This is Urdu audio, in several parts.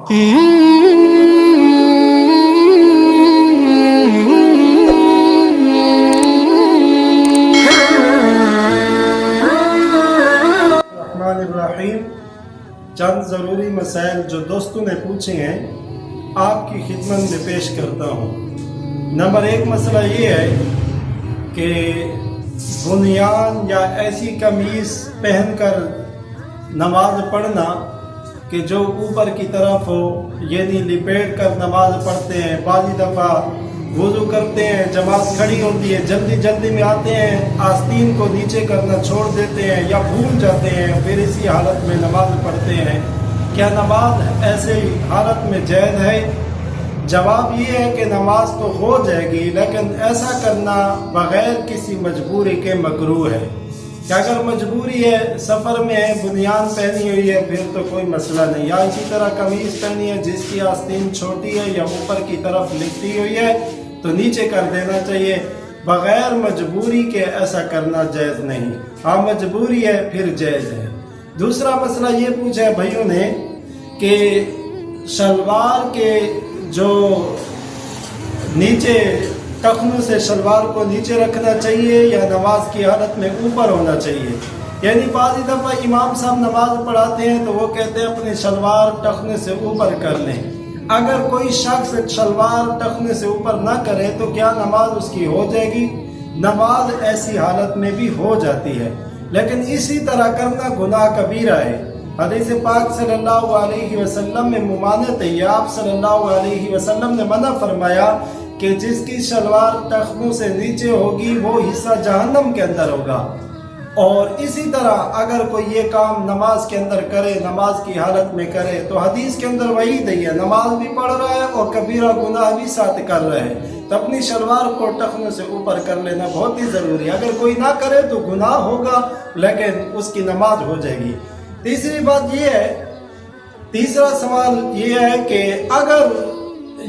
الرحیم، چند ضروری مسائل جو دوستوں نے پوچھے ہیں آپ کی خدمت میں پیش کرتا ہوں۔ نمبر 1 مسئلہ یہ ہے کہ بنیان یا ایسی قمیص پہن کر نماز پڑھنا کہ جو اوپر کی طرف ہو، یعنی لپیٹ کر نماز پڑھتے ہیں۔ بعض دفعہ وضو کرتے ہیں، جماعت کھڑی ہوتی ہے، جلدی میں آتے ہیں، آستین کو نیچے کرنا چھوڑ دیتے ہیں یا بھول جاتے ہیں، پھر اسی حالت میں نماز پڑھتے ہیں۔ کیا نماز ایسے حالت میں جائز ہے؟ جواب یہ ہے کہ نماز تو ہو جائے گی، لیکن ایسا کرنا بغیر کسی مجبوری کے مکروہ ہے۔ کہ اگر مجبوری ہے، سفر میں ہے، بنیان پہنی ہوئی ہے، پھر تو کوئی مسئلہ نہیں۔ یا اسی طرح قمیص پہنی ہے جس کی آستین چھوٹی ہے یا اوپر کی طرف لپٹی ہوئی ہے تو نیچے کر دینا چاہیے۔ بغیر مجبوری کے ایسا کرنا جائز نہیں۔ ہاں مجبوری ہے پھر جائز ہے۔ دوسرا مسئلہ یہ پوچھا ہے بھائیوں نے کہ شلوار کے جو نیچے ٹخنوں سے شلوار کو نیچے رکھنا چاہیے یا نماز کی حالت میں اوپر ہونا چاہیے۔ یعنی بعض دفعہ امام صاحب نماز پڑھاتے ہیں تو وہ کہتے ہیں اپنے شلوار ٹخنے سے اوپر کر لیں۔ اگر کوئی شخص شلوار ٹخنے سے اوپر نہ کرے تو کیا نماز اس کی ہو جائے گی؟ نماز ایسی حالت میں بھی ہو جاتی ہے، لیکن اسی طرح کرنا گناہ کبیرہ ہے۔ حدیث پاک صلی اللہ علیہ وسلم میں ممانعت ہے۔ آپ صلی اللہ علیہ وسلم نے منع فرمایا کہ جس کی شلوار ٹخنوں سے نیچے ہوگی وہ حصہ جہنم کے اندر ہوگا۔ اور اسی طرح اگر کوئی یہ کام نماز کے اندر کرے، نماز کی حالت میں کرے، تو حدیث کے اندر وعید ہے، نماز بھی پڑھ رہا ہے اور کبیرہ گناہ بھی ساتھ کر رہا ہے، تو اپنی شلوار کو ٹخنوں سے اوپر کر لینا بہت ہی ضروری ہے۔ اگر کوئی نہ کرے تو گناہ ہوگا لیکن اس کی نماز ہو جائے گی۔ تیسری بات یہ ہے، تیسرا سوال یہ ہے کہ اگر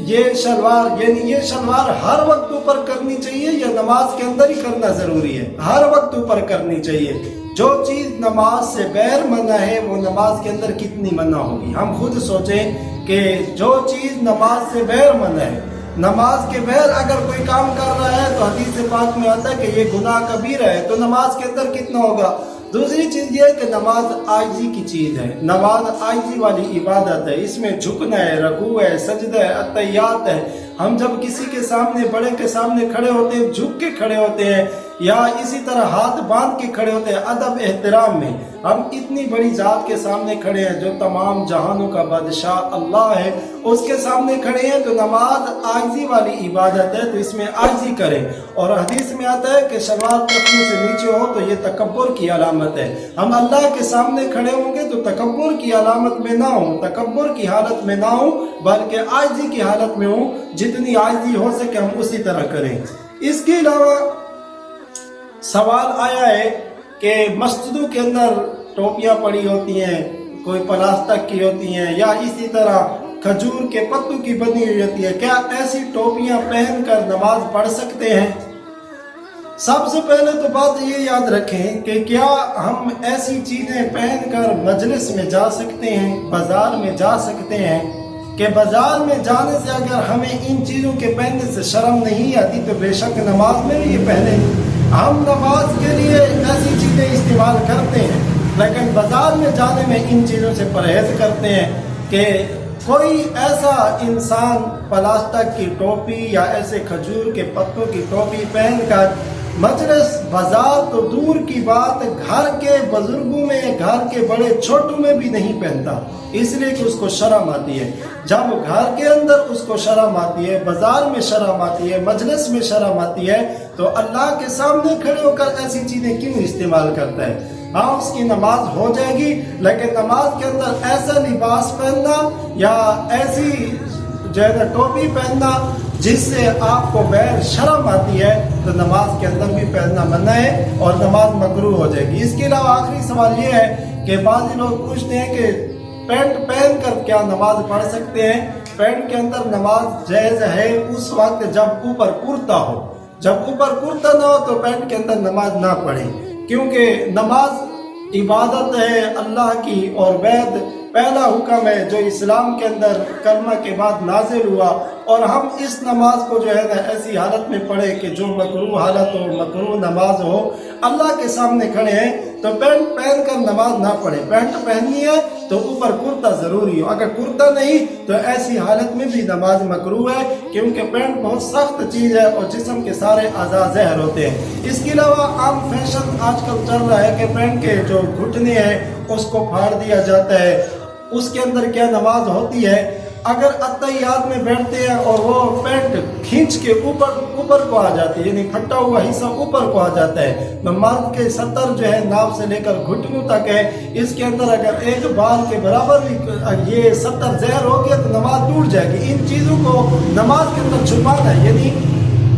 یہ شلوار ہر وقت اوپر کرنی چاہیے یا نماز کے اندر ہی کرنا ضروری ہے؟ ہر وقت اوپر کرنی چاہیے۔ جو چیز نماز سے بغیر منع ہے وہ نماز کے اندر کتنی منع ہوگی؟ ہم خود سوچیں کہ جو چیز نماز سے بغیر منع ہے، نماز کے بغیر اگر کوئی کام کر رہا ہے تو حدیث پاک میں آتا ہے کہ یہ گناہ کبیرہ ہے، تو نماز کے اندر کتنا ہوگا؟ دوسری چیز یہ ہے کہ نماز عاجزی کی چیز ہے، نماز عاجزی والی عبادت ہے، اس میں جھکنا ہے، رکوع ہے، سجدہ ہے، اتحیات ہے۔ ہم جب کسی کے سامنے، بڑے کے سامنے کھڑے ہوتے ہیں، جھک کے کھڑے ہوتے ہیں یا اسی طرح ہاتھ باندھ کے کھڑے ہوتے ہیں ادب احترام میں۔ ہم اتنی بڑی ذات کے سامنے کھڑے ہیں جو تمام جہانوں کا بادشاہ اللہ ہے، اس کے سامنے کھڑے ہیں، تو نماز عاجزی والی عبادت ہے، تو اس میں عاجزی کریں۔ اور حدیث میں آتا ہے کہ شلوار ٹخنے سے نیچے ہو تو یہ تکبر کی علامت ہے۔ ہم اللہ کے سامنے کھڑے ہوں گے تو تکبر کی علامت میں نہ ہوں، تکبر کی حالت میں نہ ہوں، بلکہ عاجزی کی حالت میں ہوں۔ جتنی عاجزی ہو سکے ہم اسی طرح کریں۔ اس کے علاوہ سوال آیا ہے کہ مسجدوں کے اندر ٹوپیاں پڑی ہوتی ہیں، کوئی پلاسٹک کی ہوتی ہیں یا اسی طرح کھجور کے پتوں کی بنی ہوئی ہوتی ہے، کیا ایسی ٹوپیاں پہن کر نماز پڑھ سکتے ہیں؟ سب سے پہلے تو بات یہ یاد رکھیں کہ کیا ہم ایسی چیزیں پہن کر مجلس میں جا سکتے ہیں، بازار میں جا سکتے ہیں؟ کہ بازار میں جانے سے اگر ہمیں ان چیزوں کے پہننے سے شرم نہیں آتی تو بے شک نماز میں بھی یہ پہنیں۔ ہم نماز کے لیے ایسی چیزیں استعمال کرتے ہیں لیکن بازار میں جانے میں ان چیزوں سے پرہیز کرتے ہیں کہ کوئی ایسا انسان پلاسٹک کی ٹوپی یا ایسے کھجور کے پتوں کی ٹوپی پہن کر مجلس، بازار تو دور کی بات، گھر کے بزرگوں میں، گھر کے بڑے چھوٹوں میں بھی نہیں پہنتا، اس لیے کہ اس کو شرم آتی ہے۔ جب گھر کے اندر اس کو شرم آتی ہے، بازار میں شرم آتی ہے، مجلس میں شرم آتی ہے، تو اللہ کے سامنے کھڑے ہو کر ایسی چیزیں کیوں استعمال کرتا ہے؟ ہاں اس کی نماز ہو جائے گی، لیکن نماز کے اندر ایسا لباس پہننا یا ایسی ٹوپی پہننا جس سے آپ کو غیر شرم آتی ہے تو نماز کے اندر بھی پہننا منع ہے اور نماز مکروہ ہو جائے گی۔ اس کے علاوہ آخری سوال یہ ہے کہ بعض لوگ پوچھتے ہیں کہ پینٹ پہن کر کیا نماز پڑھ سکتے ہیں؟ پینٹ کے اندر نماز جائز ہے اس وقت جب اوپر کرتا ہو، جب اوپر کرتا نہ ہو تو پینٹ کے اندر نماز نہ پڑھیں، کیونکہ نماز عبادت ہے اللہ کی اور وید پہلا حکم ہے جو اسلام کے اندر کلمہ کے بعد نازل ہوا، اور ہم اس نماز کو جو ہے نا ایسی حالت میں پڑھے کہ جو مکروہ حالت ہو، مکروہ نماز ہو، اللہ کے سامنے کھڑے ہیں تو پینٹ پہن کر نماز نہ پڑھے۔ پینٹ پہننی ہے تو اوپر کرتا ضروری ہو، اگر کرتا نہیں تو ایسی حالت میں بھی نماز مکروہ ہے، کیونکہ پینٹ بہت سخت چیز ہے اور جسم کے سارے اعضاء زہر ہوتے ہیں۔ اس کے علاوہ عام فیشن آج کل چل رہا ہے کہ پینٹ کے جو گھٹنے ہیں اس کو پھاڑ دیا جاتا ہے۔ اس کے اندر کیا نماز ہوتی ہے؟ اگر اتحیات میں بیٹھتے ہیں اور وہ پینٹ کھینچ کے اوپر کو آ جاتی ہے، یعنی پھٹا ہوا حصہ اوپر کو آ جاتا ہے، نماز کے سطر جو ہے ناف سے لے کر گھٹنوں تک ہے، اس کے اندر اگر ایک بال کے برابر بھی یہ سطر زہر ہو گیا تو نماز ٹوٹ جائے گی۔ ان چیزوں کو نماز کے اندر چھپانا ہے، یعنی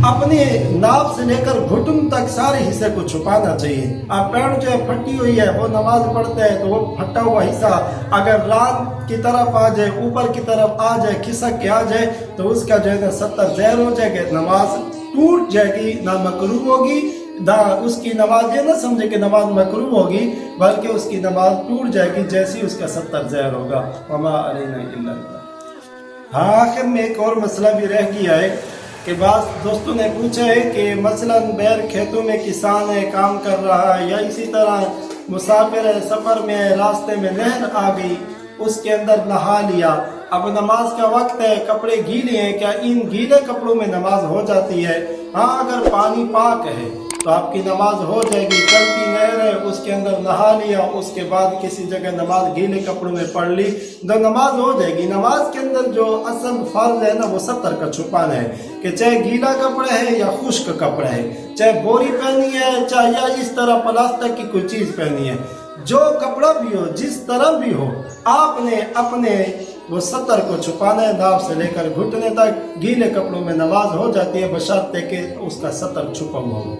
اپنے ناف سے لے کر گھٹن تک سارے حصے کو چھپانا چاہیے۔ اب پینٹ جو ہے پھٹی ہوئی ہے، وہ نماز پڑھتا ہے تو وہ پھٹا ہوا حصہ اگر ران کی طرف آ جائے، اوپر کی طرف آ جائے، کھسک کے آ جائے تو اس کا جو ہے نا سطر زہر ہو جائے گا، نماز ٹوٹ جائے گی، نہ مکروہ ہوگی، نہ اس کی نماز یہ نہ سمجھے کہ نماز مکروہ ہوگی، بلکہ اس کی نماز ٹوٹ جائے گی جیسی اس کا سطر زہر ہوگا۔ وما علینا الا البلاغ۔ ہاں، آخر میں ایک اور مسئلہ بھی رہ گیا ہے کہ بعض دوستوں نے پوچھا ہے کہ مثلا بیر کھیتوں میں کسان ہے، کام کر رہا ہے، یا اسی طرح مسافر ہے، سفر میں ہے، راستے میں نہر آ گئی، اس کے اندر نہا لیا، اب نماز کا وقت ہے، کپڑے گیلے ہیں، کیا ان گیلے کپڑوں میں نماز ہو جاتی ہے؟ ہاں، اگر پانی پاک ہے تو آپ کی نماز ہو جائے گی۔ چلتی نہر ہے، اس کے اندر نہا لیا، اس کے بعد کسی جگہ نماز گیلے کپڑوں میں پڑھ لی تو نماز ہو جائے گی۔ نماز کے اندر جو اصل فرض ہے نا وہ سطر کا چھپانا ہے، کہ چاہے گیلا کپڑا ہے یا خشک کپڑا ہے، چاہے بوری پہنی ہے، چاہے یا اس طرح پلاسٹک کی کوئی چیز پہنی ہے، جو کپڑا بھی ہو، جس طرح بھی ہو، آپ نے اپنے وہ سطر کو چھپانا ہے، ناف سے لے کر گھٹنے تک۔ گیلے کپڑوں میں نماز ہو جاتی ہے بشرطے کہ اس کا سطر چھپا ہوا ہو۔